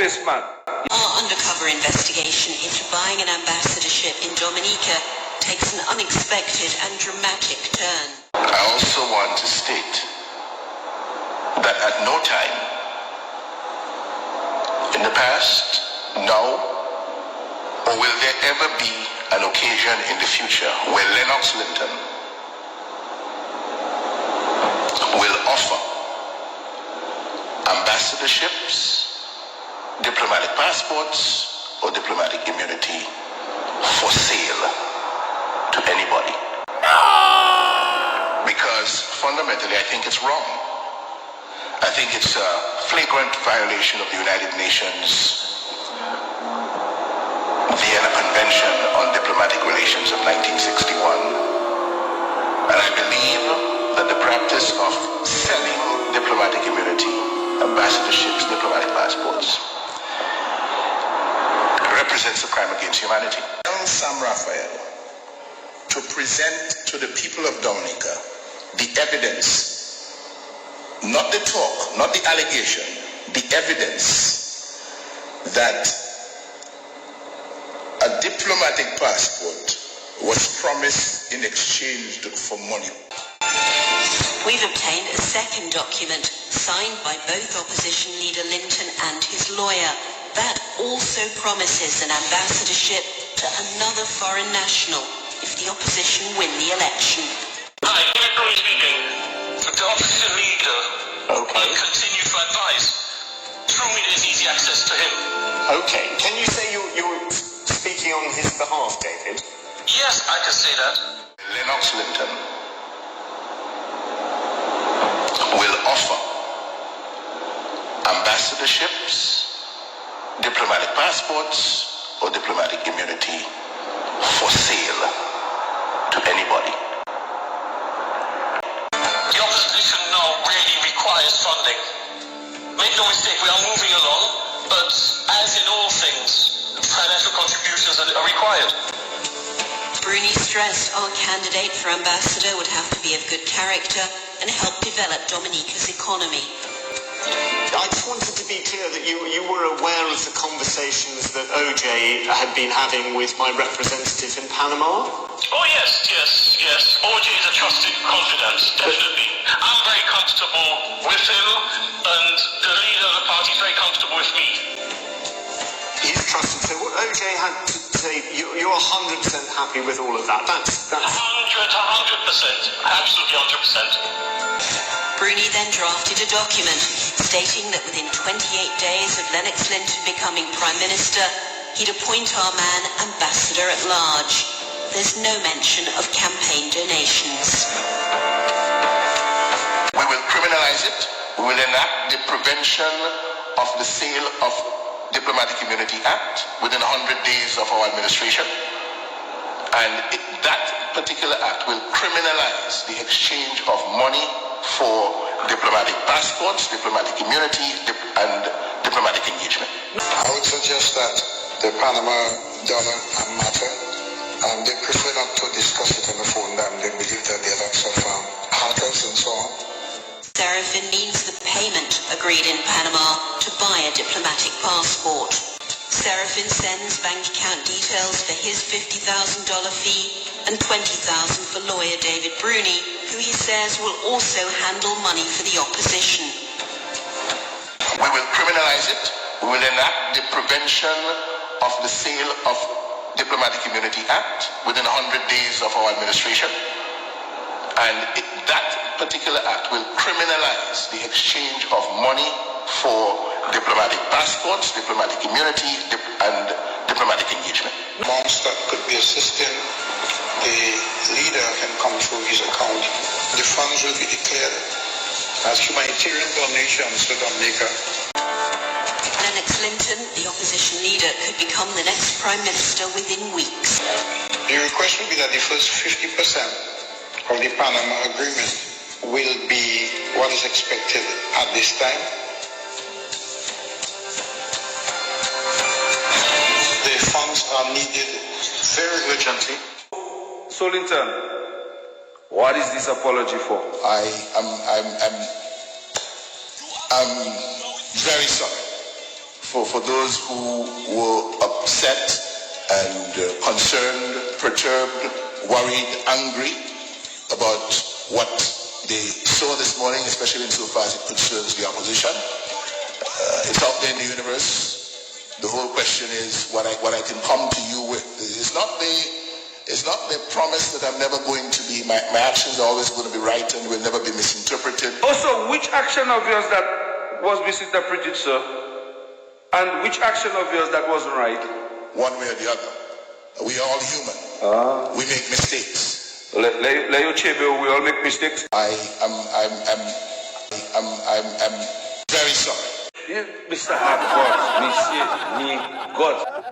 this man. Our undercover investigation into buying an ambassadorship in Dominica takes an unexpected and dramatic turn. I also want to state that at no time, in the past, now, or will there ever be an occasion in the future where Lennox Linton will offer ambassadorships, diplomatic passports, or diplomatic immunity for sale to anybody. Because fundamentally, I think it's wrong. I think it's a flagrant violation of the United Nations Vienna Convention on Diplomatic Relations of 1961. And I believe that the practice of selling diplomatic immunity, ambassadorships, diplomatic passports, represents a crime against humanity. Sam Raphael to present to the people of Dominica the evidence, not the talk, not the allegation, the evidence that a diplomatic passport was promised in exchange for money. We've obtained a second document signed by both opposition leader Linton and his lawyer that also promises an ambassadorship to another foreign national if the opposition win the election. Hi, Linton speaking. The opposition leader will continue to advise. Through me there's easy access to him. Okay, can you say you're speaking on his behalf, David? Yes, I can say that. Lennox Linton will offer ambassadorships, diplomatic passports, or diplomatic immunity for sale to anybody. The opposition now really requires funding. Make no mistake, we are moving along, but as in all things, financial contributions are required. Bruni stressed our candidate for ambassador would have to be of good character and help develop Dominica's economy. I just wanted to be clear that you were aware of the conversations that OJ had been having with my representative in Panama? Oh yes. OJ is a trusted confidant, definitely. I'm very comfortable with him, and the leader of the party is very comfortable with me. He's trusted. So what OJ had to say, you're 100% happy with all of that. That's 100%, absolutely 100%. Bruni then drafted a document stating that within 28 days of Lennox Linton becoming Prime Minister, he'd appoint our man Ambassador at Large. There's no mention of campaign donations. We will criminalize it. We will enact the Prevention of the Sale of Diplomatic Immunity Act within 100 days of our administration. And that particular act will criminalize the exchange of money for diplomatic passports, diplomatic immunity, and diplomatic engagement. I would suggest that the Panama dollar matter, they prefer not to discuss it on the phone. They believe that there are lots of hackers and so on. Serafin means the payment agreed in Panama to buy a diplomatic passport. Serafin sends bank account details for his $50,000 fee and $20,000 for lawyer David Bruni, who he says will also handle money for the opposition. We will criminalize it. We will enact the Prevention of the Sale of Diplomatic Immunity Act within 100 days of our administration. And that particular act will criminalize the exchange of money for diplomatic passports, diplomatic immunity, and diplomatic engagement. Amounts that could be assisting the leader can come through his account. The funds will be declared as humanitarian donations to Dominica. Lennox Linton, the opposition leader, could become the next Prime Minister within weeks. The request will be that the first 50% of the Panama Agreement will be what is expected at this time. The funds are needed very urgently. So Linton, what is this apology for? I'm very sorry for those who were upset and concerned, perturbed, worried, angry about what they saw this morning, especially insofar as it concerns the opposition. It's out there in the universe. The whole question is what I can come to you with. It's not the promise that I'm never going to be, my actions are always going to be right and will never be misinterpreted. Also, which action of yours that was misinterpreted, sir? And which action of yours that wasn't right? One way or the other. We are all human. We make mistakes. We all make mistakes. I'm very sorry. Mr. Hardcore, me God.